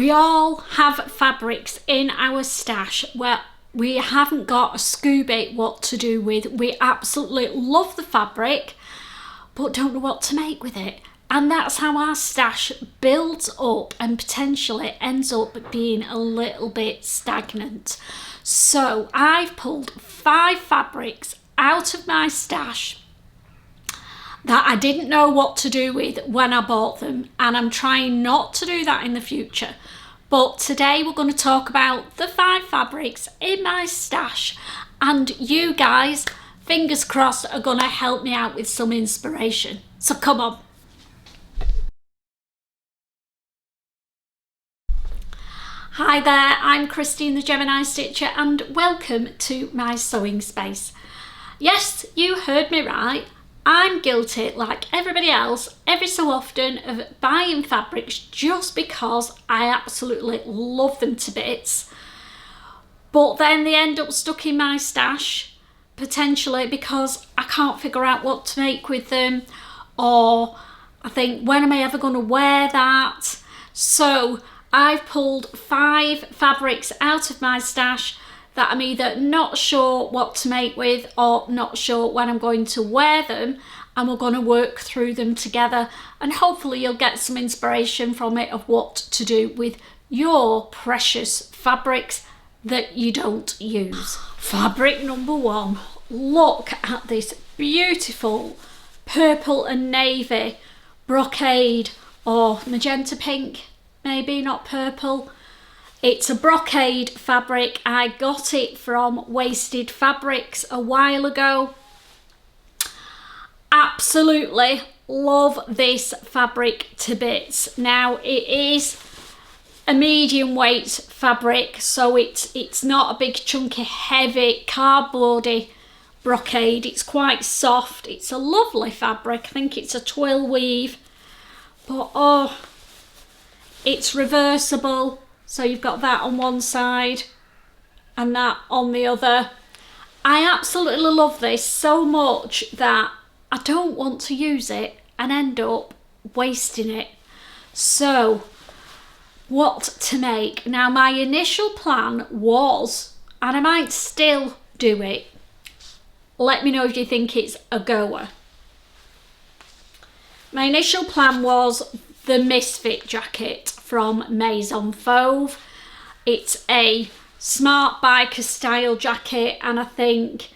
We all have fabrics in our stash where we haven't got a Scooby what to do with. We absolutely love the fabric but don't know what to make with it. And that's how our stash builds up and potentially ends up being a little bit stagnant. So I've pulled 5 fabrics out of my stash that I didn't know what to do with when I bought them, and I'm trying not to do that in the future. But today we're going to talk about the 5 fabrics in my stash, and you guys, fingers crossed, are going to help me out with some inspiration. So come on. Hi there, I'm Christine the Gemini Stitcher and welcome to my sewing space. Yes, you heard me right. I'm guilty, like everybody else, every so often of buying fabrics just because I absolutely love them to bits. But then they end up stuck in my stash, potentially because I can't figure out what to make with them, or I think, when am I ever going to wear that? So I've pulled 5 fabrics out of my stash that I'm either not sure what to make with or not sure when I'm going to wear them, and we're going to work through them together, and hopefully you'll get some inspiration from it of what to do with your precious fabrics that you don't use. Fabric number 1. Look at this beautiful purple and navy brocade, or magenta pink, maybe, not purple. It's a brocade fabric. I got it from Wasted Fabrics a while ago. Absolutely love this fabric to bits. Now it is a medium weight fabric, so it's not a big chunky heavy cardboardy brocade. It's quite soft. It's a lovely fabric. I think it's a twill weave, but oh, it's reversible. So you've got that on one side and that on the other. I absolutely love this so much that I don't want to use it and end up wasting it. So what to make? Now my initial plan was, and I might still do it, let me know if you think it's a goer. My initial plan was the MISFIT jacket from MAISON FAUVE. It's a smart biker style jacket, and I think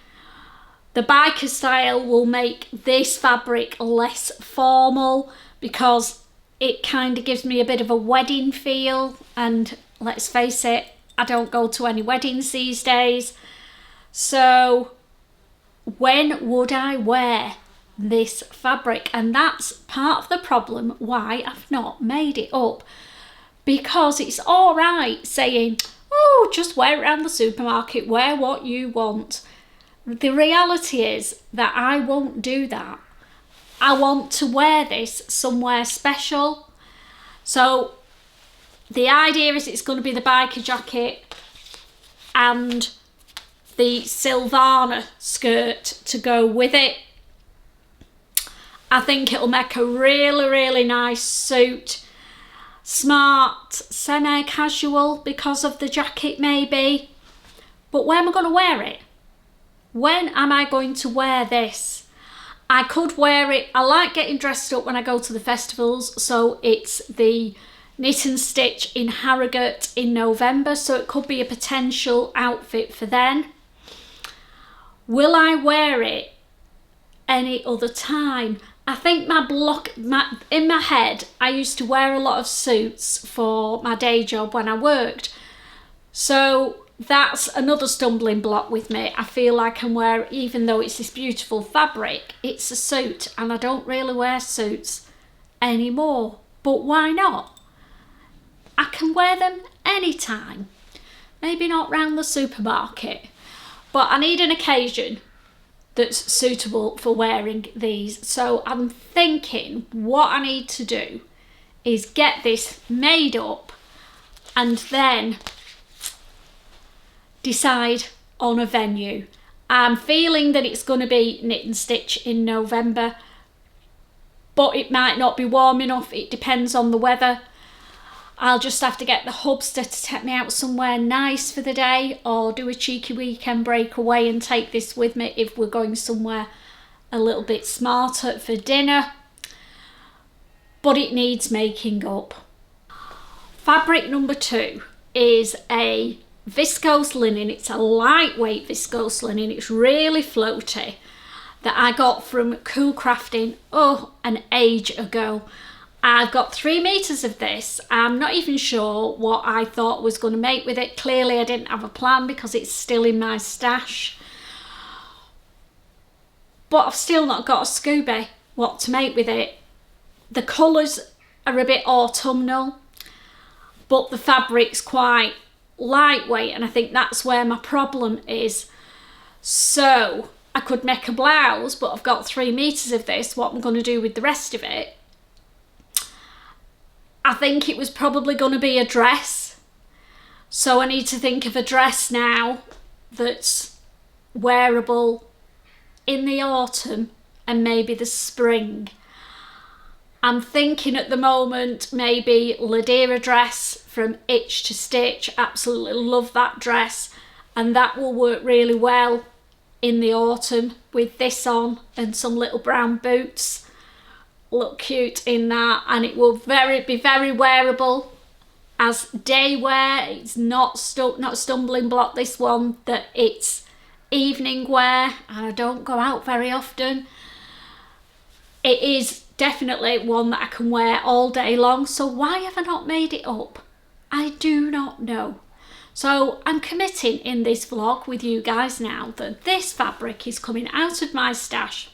the biker style will make this fabric less formal because it kind of gives me a bit of a wedding feel, and let's face it, I don't go to any weddings these days. So when would I wear this fabric? And that's part of the problem why I've not made it up, because it's all right saying, oh, just wear it around the supermarket, wear what you want. The reality is that I won't do that. I want to wear this somewhere special. So the idea is it's going to be the biker jacket and the Silvana skirt to go with it. I think it'll make a really nice suit. Smart, semi-casual because of the jacket maybe. But where am I going to wear it? When am I going to wear this? I could wear it, I like getting dressed up when I go to the festivals, so it's the Knit and Stitch in Harrogate in November, so it could be a potential outfit for then. Will I wear it any other time? I think in my head, I used to wear a lot of suits for my day job when I worked. So that's another stumbling block with me. I feel like I'm wearing, even though it's this beautiful fabric, it's a suit, and I don't really wear suits anymore. But why not? I can wear them anytime. Maybe not round the supermarket, but I need an occasion that's suitable for wearing these. So I'm thinking what I need to do is get this made up and then decide on a venue. I'm feeling that it's going to be Knit and Stitch in November, but it might not be warm enough. It depends on the weather. I'll just have to get the hubster to take me out somewhere nice for the day, or do a cheeky weekend breakaway and take this with me if we're going somewhere a little bit smarter for dinner. But it needs making up. Fabric number 2 is a viscose linen. It's a lightweight viscose linen. It's really floaty, that I got from Cool Crafting an age ago. I've got 3 meters of this. I'm not even sure what I thought was going to make with it. Clearly I didn't have a plan because it's still in my stash. But I've still not got a Scooby what to make with it. The colours are a bit autumnal, but the fabric's quite lightweight, and I think that's where my problem is. So I could make a blouse, but I've got 3 meters of this. What I'm going to do with the rest of it? I think it was probably going to be a dress. So I need to think of a dress now that's wearable in the autumn and maybe the spring. I'm thinking at the moment maybe Ladera dress from Itch to Stitch. Absolutely love that dress, and that will work really well in the autumn with this on and some little brown boots. Look cute in that, and it will be very wearable as day wear. It's not a stumbling block, this one, that it's evening wear, and I don't go out very often. It is definitely one that I can wear all day long, so why have I not made it up? I do not know. So I'm committing in this vlog with you guys now that this fabric is coming out of my stash.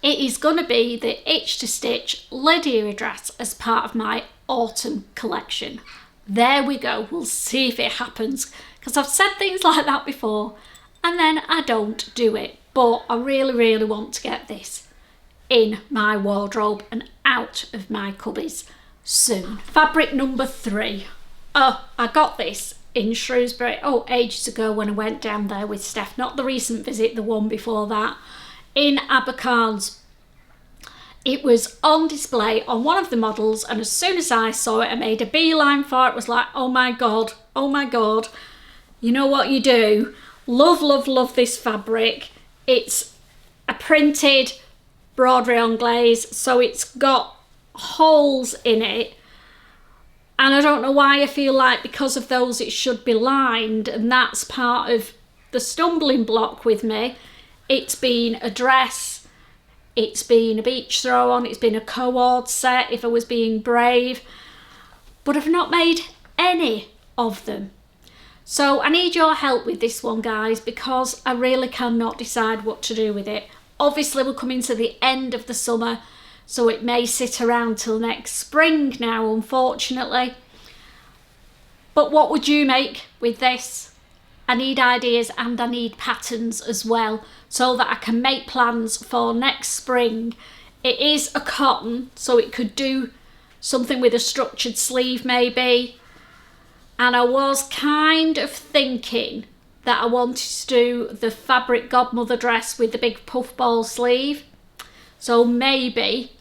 It is going to be the Itch to Stitch Ladera dress as part of my autumn collection. There we go. We'll see if it happens, because I've said things like that before and then I don't do it. But I really, really want to get this in my wardrobe and out of my cubbies soon. Fabric number 3. I got this in Shrewsbury, ages ago when I went down there with Steph. Not the recent visit, the one before that. In Abercarn's. It was on display on one of the models, and as soon as I saw it, I made a beeline for it. It was like, oh my god, you know what you do. Love, love, love this fabric. It's a printed broad rayon glaze, so it's got holes in it, and I don't know why I feel like because of those it should be lined, and that's part of the stumbling block with me. It's been a dress, it's been a beach throw on, it's been a co-ord set if I was being brave, but I've not made any of them. So I need your help with this one, guys, because I really cannot decide what to do with it. Obviously we're coming to the end of the summer, so it may sit around till next spring now, unfortunately. But what would you make with this? I need ideas and I need patterns as well, so that I can make plans for next spring. It is a cotton, so it could do something with a structured sleeve maybe. And I was kind of thinking that I wanted to do the fabric godmother dress with the big puffball sleeve. So maybe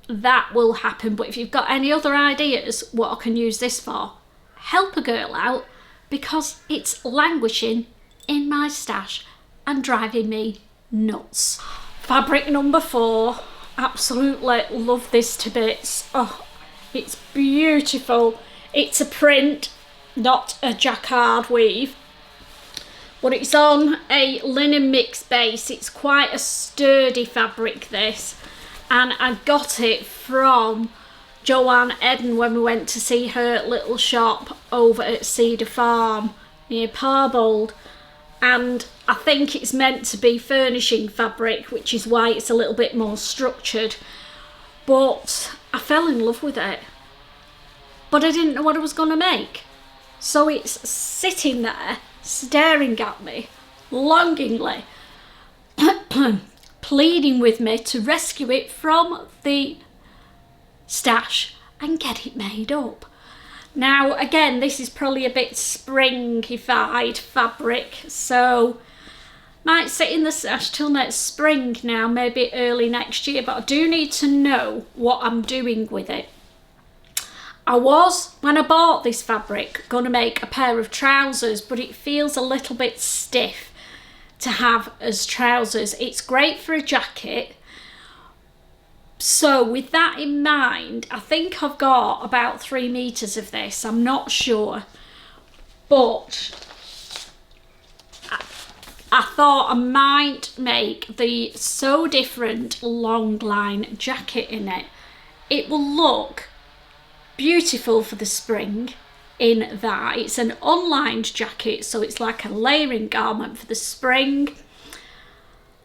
that will happen. But if you've got any other ideas what I can use this for, help a girl out, because it's languishing in my stash and driving me nuts. Fabric number 4. Absolutely love this to bits. Oh, it's beautiful. It's a print, not a jacquard weave, but it's on a linen mix base. It's quite a sturdy fabric, this, and I got it from Joanne Eden when we went to see her little shop over at Cedar Farm near Parbold, and I think it's meant to be furnishing fabric, which is why it's a little bit more structured. But I fell in love with it, but I didn't know what I was going to make, so it's sitting there staring at me longingly, pleading with me to rescue it from the stash and get it made up. Now again, this is probably a bit springified fabric, so might sit in the stash till next spring now, maybe early next year, but I do need to know what I'm doing with it. I was, when I bought this fabric, going to make a pair of trousers, but it feels a little bit stiff to have as trousers. It's great for a jacket. So with that in mind, I think I've got about 3 meters of this. I'm not sure, but I thought I might make the So Different long line jacket in it. It will look beautiful for the spring in that. It's an unlined jacket, so it's like a layering garment for the spring.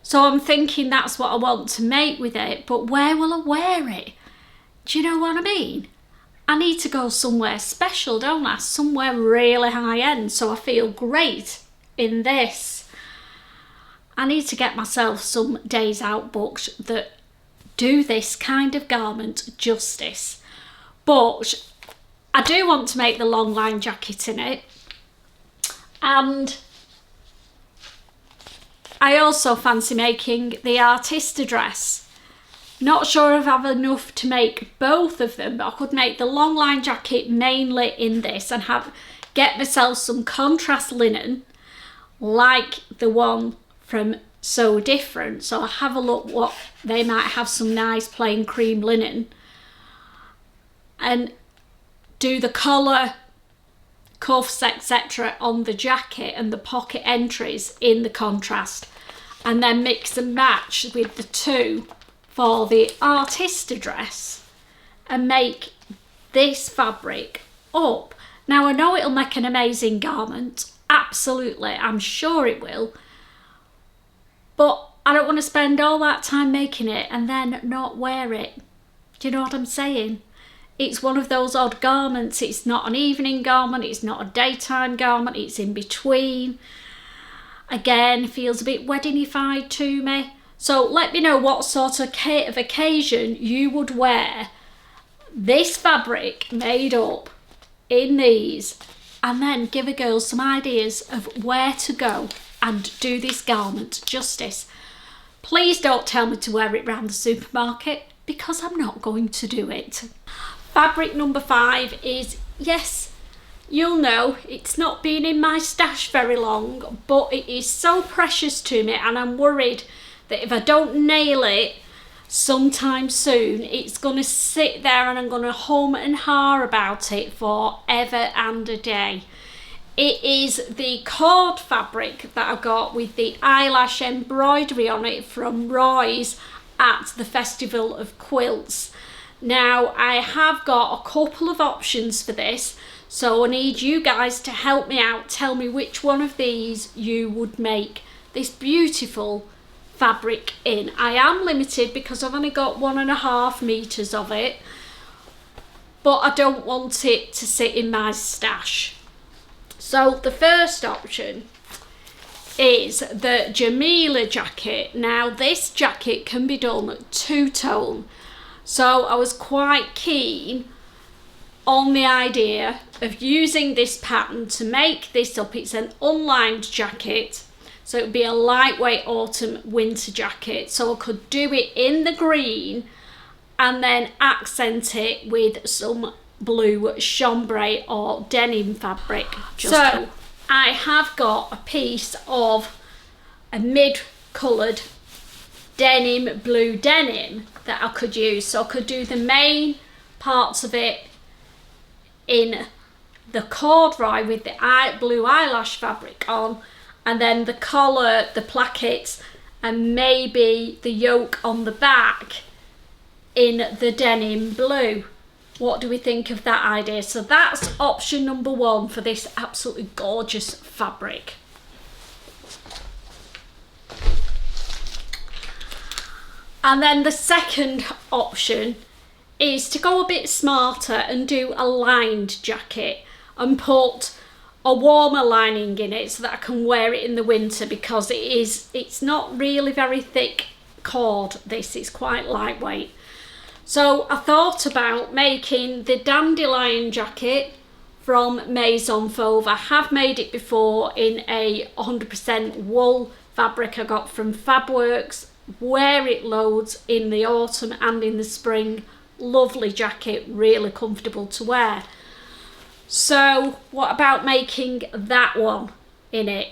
So I'm thinking that's what I want to make with it, but where will I wear it? Do you know what I mean? I need to go somewhere special, don't I? Somewhere really high end, so I feel great in this. I need to get myself some days out booked that do this kind of garment justice. But I do want to make the long line jacket in it, and I also fancy making the Artista dress. Not sure if I have enough to make both of them, but I could make the long line jacket mainly in this and get myself some contrast linen like the one from So Different. So I'll have a look what they might have, some nice plain cream linen, and do the collar, cuffs, etc. on the jacket and the pocket entries in the contrast, and then mix and match with the two for the Artista dress and make this fabric up. Now I know it'll make an amazing garment, absolutely, I'm sure it will, but I don't want to spend all that time making it and then not wear it. Do you know what I'm saying? It's one of those odd garments. It's not an evening garment, it's not a daytime garment, it's in between. Again, feels a bit weddingified to me. So let me know what sort of occasion you would wear this fabric made up in these, and then give a girl some ideas of where to go and do this garment justice. Please don't tell me to wear it round the supermarket, because I'm not going to do it. Fabric number 5 is, yes, you'll know, it's not been in my stash very long, but it is so precious to me, and I'm worried that if I don't nail it sometime soon, it's going to sit there and I'm going to hum and ha about it forever and a day. It is the cord fabric that I got with the eyelash embroidery on it from Roy's at the Festival of Quilts. Now I have got a couple of options for this, so I need you guys to help me out. Tell me which one of these you would make this beautiful fabric in. I am limited because I've only got 1.5 meters of it, but I don't want it to sit in my stash. So the first option is the Jamila jacket. Now this jacket can be done two-tone, so I was quite keen on the idea of using this pattern to make this up. It's an unlined jacket, so it would be a lightweight autumn winter jacket, so I could do it in the green and then accent it with some blue chambray or denim fabric. So I have got a piece of a mid-coloured denim, blue denim that I could use, so I could do the main parts of it in the corduroy with the blue eyelash fabric on, and then the collar, the plackets, and maybe the yoke on the back in the denim blue. What do we think of that idea? So that's option number 1 for this absolutely gorgeous fabric. And then the second option is to go a bit smarter and do a lined jacket and put a warmer lining in it so that I can wear it in the winter, because it's not really very thick cord, this is quite lightweight. So I thought about making the Dandelion jacket from Maison Fauve. I have made it before in a 100% wool fabric I got from Fabworks. Wear it loads in the autumn and in the spring, Lovely jacket, really comfortable to wear. So what about making that one in it,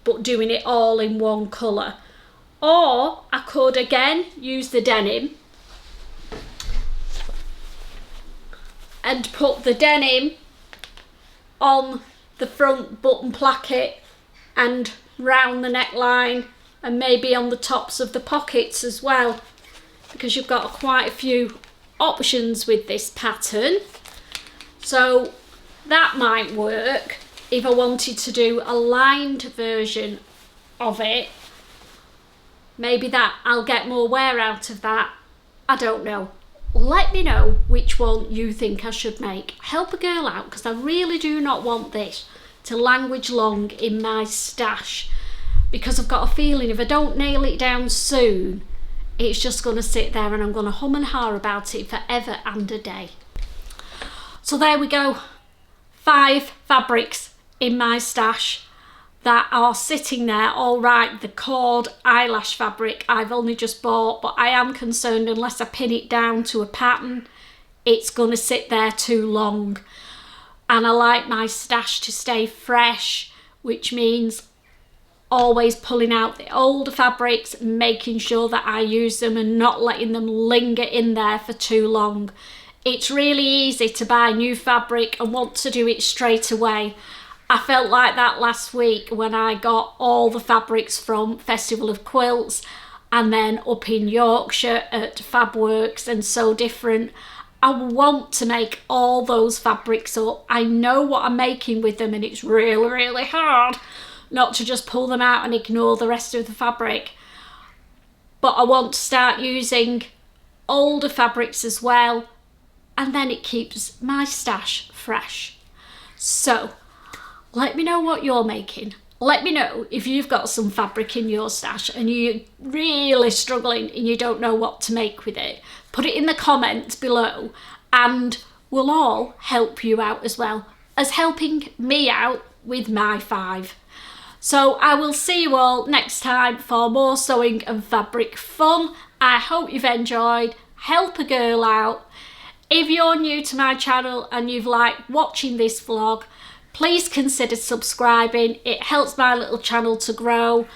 but doing it all in one colour? Or I could again use the denim and put the denim on the front button placket and round the neckline and maybe on the tops of the pockets as well, because you've got quite a few options with this pattern. So that might work if I wanted to do a lined version of it. Maybe that I'll get more wear out of that. I don't know. Let me know which one you think I should make. Help a girl out, because I really do not want this to language long in my stash, because I've got a feeling if I don't nail it down soon, it's just going to sit there and I'm going to hum and ha about it forever and a day. So there we go. 5 fabrics in my stash that are sitting there. All right, the cord eyelash fabric I've only just bought, but I am concerned unless I pin it down to a pattern, it's going to sit there too long. And I like my stash to stay fresh, which means always pulling out the older fabrics, making sure that I use them and not letting them linger in there for too long. It's really easy to buy new fabric and want to do it straight away. I felt like that last week when I got all the fabrics from Festival of Quilts, and then up in Yorkshire at Fabworks and So Different. I want to make all those fabrics up. I know what I'm making with them, and it's really, really hard not to just pull them out and ignore the rest of the fabric. But I want to start using older fabrics as well, and then it keeps my stash fresh. So let me know what you're making. Let me know if you've got some fabric in your stash and you're really struggling and you don't know what to make with it. Put it in the comments below and we'll all help you out as well as helping me out with my 5. So I will see you all next time for more sewing and fabric fun. I hope you've enjoyed. Help a girl out. If you're new to my channel and you've liked watching this vlog, please consider subscribing. It helps my little channel to grow,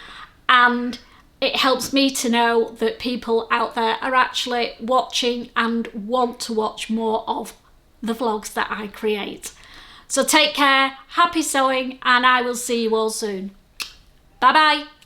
and it helps me to know that people out there are actually watching and want to watch more of the vlogs that I create. So take care, happy sewing, and I will see you all soon. Bye bye.